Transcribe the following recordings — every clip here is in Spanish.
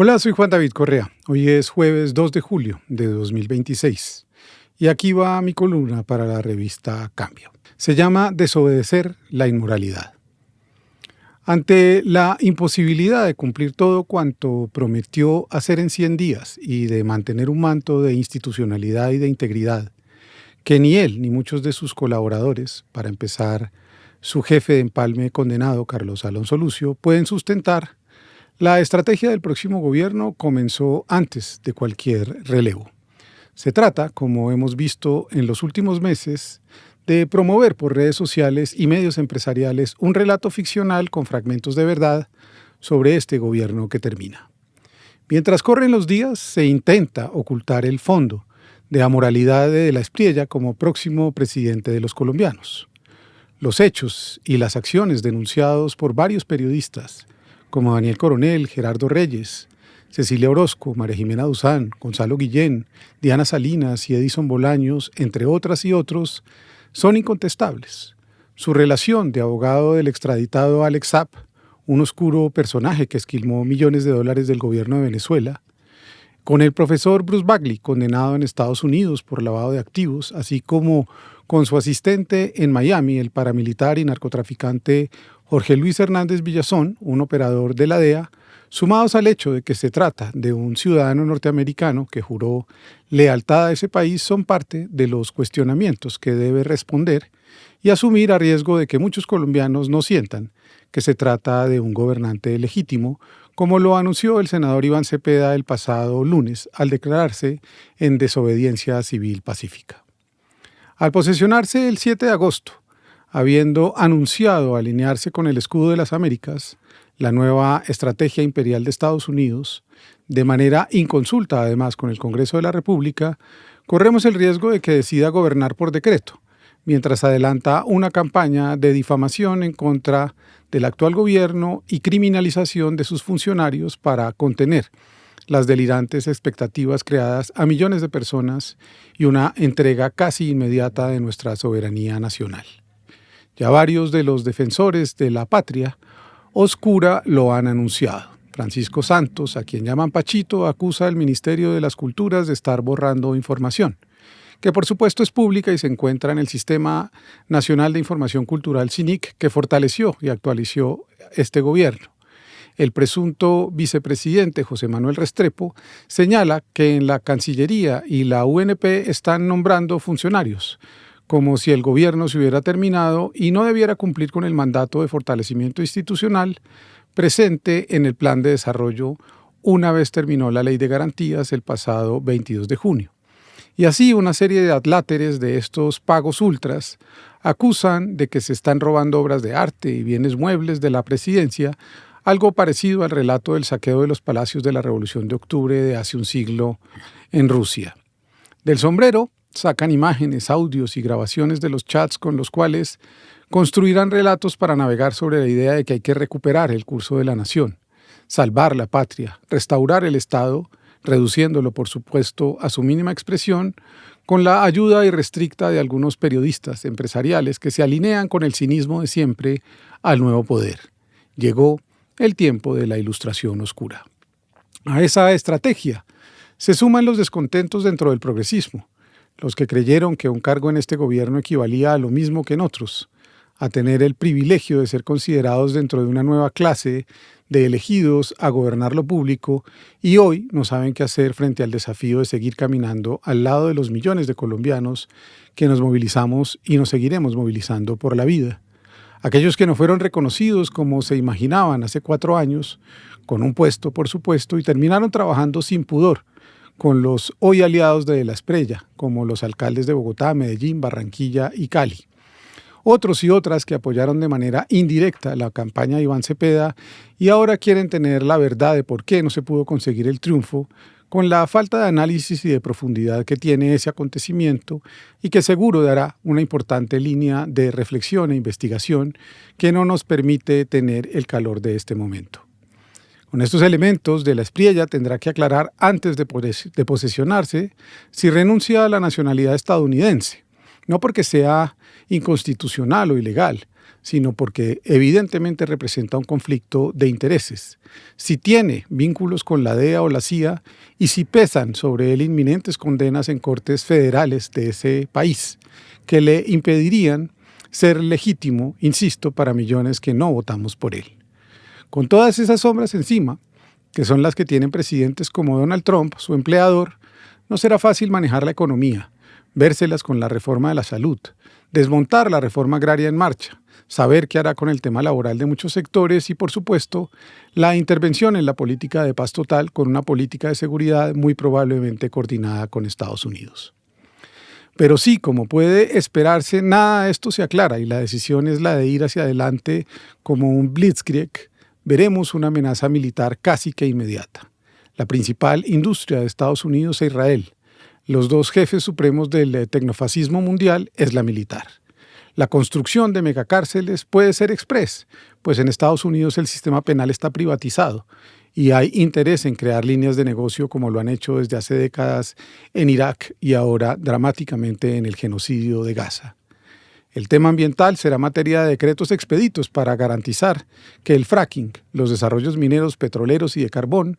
Hola, soy Juan David Correa. Hoy es jueves 2 de julio de 2026 y aquí va mi columna para la revista Cambio. Se llama Desobedecer la inmoralidad. Ante la imposibilidad de cumplir todo cuanto prometió hacer en 100 días y de mantener un manto de institucionalidad y de integridad, que ni él ni muchos de sus colaboradores, para empezar su jefe de empalme condenado, Carlos Alonso Lucio, pueden sustentar, la estrategia del próximo gobierno comenzó antes de cualquier relevo. Se trata, como hemos visto en los últimos meses, de promover por redes sociales y medios empresariales un relato ficcional con fragmentos de verdad sobre este gobierno que termina. Mientras corren los días, se intenta ocultar el fondo de amoralidad de De la Espriella como próximo presidente de los colombianos. Los hechos y las acciones denunciados por varios periodistas, como Daniel Coronel, Gerardo Reyes, Cecilia Orozco, María Jimena Duzán, Gonzalo Guillén, Diana Salinas y Edison Bolaños, entre otras y otros, son incontestables. Su relación de abogado del extraditado Alex Saab, un oscuro personaje que esquilmó millones de dólares del gobierno de Venezuela, con el profesor Bruce Bagley, condenado en Estados Unidos por lavado de activos, así como con su asistente en Miami, el paramilitar y narcotraficante Jorge Luis Hernández Villazón, un operador de la DEA, sumados al hecho de que se trata de un ciudadano norteamericano que juró lealtad a ese país, son parte de los cuestionamientos que debe responder y asumir a riesgo de que muchos colombianos no sientan que se trata de un gobernante legítimo, como lo anunció el senador Iván Cepeda el pasado lunes al declararse en desobediencia civil pacífica. Al posesionarse el 7 de agosto, habiendo anunciado alinearse con el escudo de las Américas, la nueva estrategia imperial de Estados Unidos, de manera inconsulta además con el Congreso de la República, corremos el riesgo de que decida gobernar por decreto, mientras adelanta una campaña de difamación en contra del actual gobierno y criminalización de sus funcionarios para contener las delirantes expectativas creadas a millones de personas y una entrega casi inmediata de nuestra soberanía nacional. Ya varios de los defensores de la patria oscura lo han anunciado. Francisco Santos, a quien llaman Pachito, acusa al Ministerio de las Culturas de estar borrando información, que por supuesto es pública y se encuentra en el Sistema Nacional de Información Cultural SINIC, que fortaleció y actualizó este gobierno. El presunto vicepresidente José Manuel Restrepo señala que en la Cancillería y la UNP están nombrando funcionarios, como si el gobierno se hubiera terminado y no debiera cumplir con el mandato de fortalecimiento institucional presente en el plan de desarrollo una vez terminó la Ley de Garantías el pasado 22 de junio. Y así una serie de adláteres de estos pagos ultras acusan de que se están robando obras de arte y bienes muebles de la presidencia, algo parecido al relato del saqueo de los palacios de la Revolución de Octubre de hace un siglo en Rusia. Del sombrero sacan imágenes, audios y grabaciones de los chats con los cuales construirán relatos para navegar sobre la idea de que hay que recuperar el curso de la nación, salvar la patria, restaurar el Estado, reduciéndolo, por supuesto, a su mínima expresión, con la ayuda irrestricta de algunos periodistas empresariales que se alinean con el cinismo de siempre al nuevo poder. Llegó el tiempo de la ilustración oscura. A esa estrategia se suman los descontentos dentro del progresismo, los que creyeron que un cargo en este gobierno equivalía a lo mismo que en otros, a tener el privilegio de ser considerados dentro de una nueva clase de elegidos a gobernar lo público y hoy no saben qué hacer frente al desafío de seguir caminando al lado de los millones de colombianos que nos movilizamos y nos seguiremos movilizando por la vida. Aquellos que no fueron reconocidos como se imaginaban hace 4 años, con un puesto por supuesto, y terminaron trabajando sin pudor con los hoy aliados de la Espriella, como los alcaldes de Bogotá, Medellín, Barranquilla y Cali. Otros y otras que apoyaron de manera indirecta la campaña de Iván Cepeda y ahora quieren tener la verdad de por qué no se pudo conseguir el triunfo, con la falta de análisis y de profundidad que tiene ese acontecimiento y que seguro dará una importante línea de reflexión e investigación que no nos permite tener el calor de este momento. Con estos elementos, De la Espriella tendrá que aclarar antes de posesionarse si renuncia a la nacionalidad estadounidense, no porque sea inconstitucional o ilegal, sino porque evidentemente representa un conflicto de intereses. Si tiene vínculos con la DEA o la CIA y si pesan sobre él inminentes condenas en cortes federales de ese país, que le impedirían ser legítimo, insisto, para millones que no votamos por él. Con todas esas sombras encima, que son las que tienen presidentes como Donald Trump, su empleador, no será fácil manejar la economía, vérselas con la reforma de la salud, desmontar la reforma agraria en marcha, saber qué hará con el tema laboral de muchos sectores y, por supuesto, la intervención en la política de paz total con una política de seguridad muy probablemente coordinada con Estados Unidos. Pero sí, como puede esperarse, nada de esto se aclara y la decisión es la de ir hacia adelante como un blitzkrieg. Veremos una amenaza militar casi que inmediata. La principal industria de Estados Unidos e Israel, los dos jefes supremos del tecnofascismo mundial, es la militar. La construcción de megacárceles puede ser express, pues en Estados Unidos el sistema penal está privatizado y hay interés en crear líneas de negocio como lo han hecho desde hace décadas en Irak y ahora dramáticamente en el genocidio de Gaza. El tema ambiental será materia de decretos expeditos para garantizar que el fracking, los desarrollos mineros, petroleros y de carbón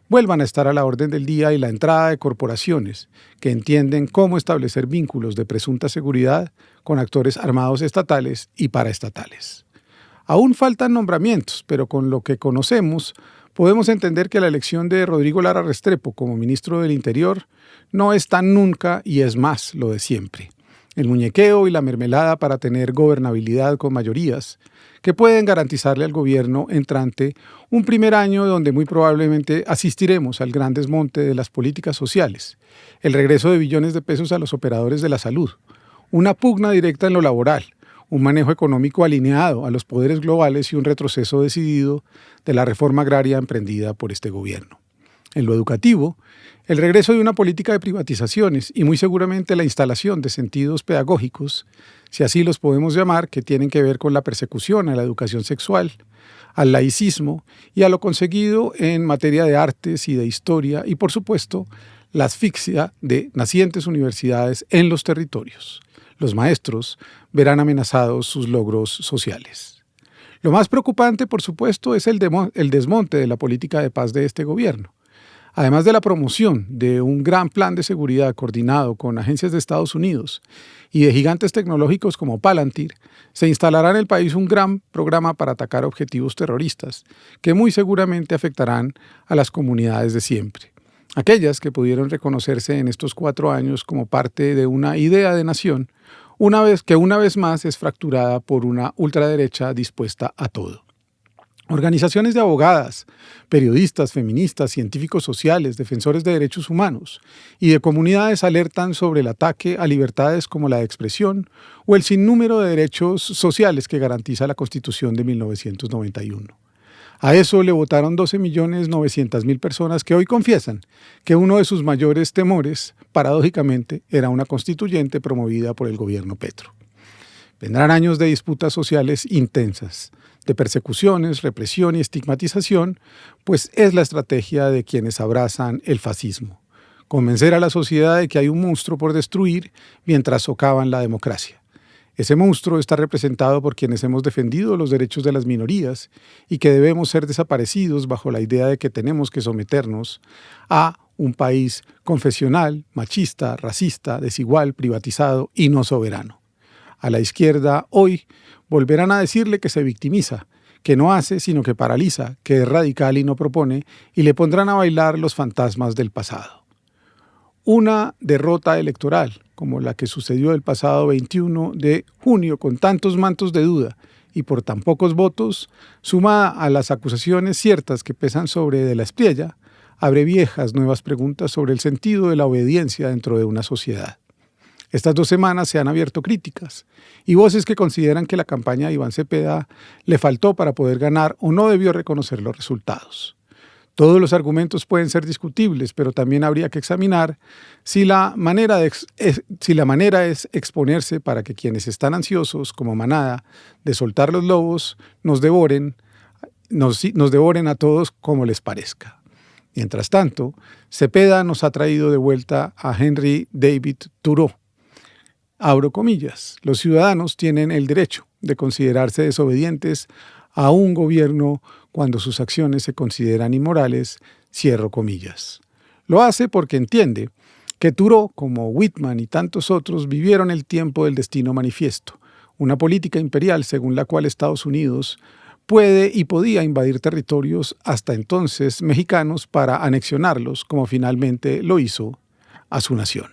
vuelvan a estar a la orden del día y la entrada de corporaciones que entienden cómo establecer vínculos de presunta seguridad con actores armados estatales y paraestatales. Aún faltan nombramientos, pero con lo que conocemos podemos entender que la elección de Rodrigo Lara Restrepo como ministro del Interior no es tan nunca y es más lo de siempre. El muñequeo y la mermelada para tener gobernabilidad con mayorías que pueden garantizarle al gobierno entrante un primer año donde muy probablemente asistiremos al gran desmonte de las políticas sociales, el regreso de billones de pesos a los operadores de la salud, una pugna directa en lo laboral, un manejo económico alineado a los poderes globales y un retroceso decidido de la reforma agraria emprendida por este gobierno. En lo educativo, el regreso de una política de privatizaciones y muy seguramente la instalación de sentidos pedagógicos, si así los podemos llamar, que tienen que ver con la persecución a la educación sexual, al laicismo y a lo conseguido en materia de artes y de historia y, por supuesto, la asfixia de nacientes universidades en los territorios. Los maestros verán amenazados sus logros sociales. Lo más preocupante, por supuesto, es el desmonte de la política de paz de este gobierno. Además de la promoción de un gran plan de seguridad coordinado con agencias de Estados Unidos y de gigantes tecnológicos como Palantir, se instalará en el país un gran programa para atacar objetivos terroristas que muy seguramente afectarán a las comunidades de siempre. Aquellas que pudieron reconocerse en estos 4 años como parte de una idea de nación, una vez más es fracturada por una ultraderecha dispuesta a todo. Organizaciones de abogadas, periodistas, feministas, científicos sociales, defensores de derechos humanos y de comunidades alertan sobre el ataque a libertades como la de expresión o el sinnúmero de derechos sociales que garantiza la Constitución de 1991. A eso le votaron 12.900.000 personas que hoy confiesan que uno de sus mayores temores, paradójicamente, era una constituyente promovida por el gobierno Petro. Vendrán años de disputas sociales intensas, de persecuciones, represión y estigmatización, pues es la estrategia de quienes abrazan el fascismo. Convencer a la sociedad de que hay un monstruo por destruir mientras socavan la democracia. Ese monstruo está representado por quienes hemos defendido los derechos de las minorías y que debemos ser desaparecidos bajo la idea de que tenemos que someternos a un país confesional, machista, racista, desigual, privatizado y no soberano. A la izquierda hoy volverán a decirle que se victimiza, que no hace sino que paraliza, que es radical y no propone, y le pondrán a bailar los fantasmas del pasado. Una derrota electoral, como la que sucedió el pasado 21 de junio con tantos mantos de duda y por tan pocos votos, sumada a las acusaciones ciertas que pesan sobre De la Espriella, abre viejas nuevas preguntas sobre el sentido de la obediencia dentro de una sociedad. Estas 2 semanas se han abierto críticas y voces que consideran que la campaña de Iván Cepeda le faltó para poder ganar o no debió reconocer los resultados. Todos los argumentos pueden ser discutibles, pero también habría que examinar si la manera es exponerse para que quienes están ansiosos, como manada, de soltar los lobos, nos devoren a todos como les parezca. Mientras tanto, Cepeda nos ha traído de vuelta a Henry David Thoreau, Abro comillas, los ciudadanos tienen el derecho de considerarse desobedientes a un gobierno cuando sus acciones se consideran inmorales, cierro comillas. Lo hace porque entiende que Thoreau, como Whitman y tantos otros, vivieron el tiempo del destino manifiesto, una política imperial según la cual Estados Unidos puede y podía invadir territorios hasta entonces mexicanos para anexionarlos, como finalmente lo hizo a su nación.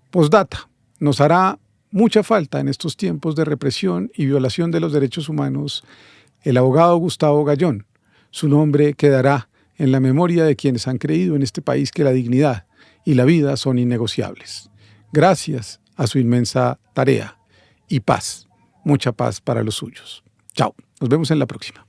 Postdata, nos hará mucha falta en estos tiempos de represión y violación de los derechos humanos el abogado Gustavo Gallón. Su nombre quedará en la memoria de quienes han creído en este país que la dignidad y la vida son innegociables. Gracias a su inmensa tarea y paz, mucha paz para los suyos. Chao, nos vemos en la próxima.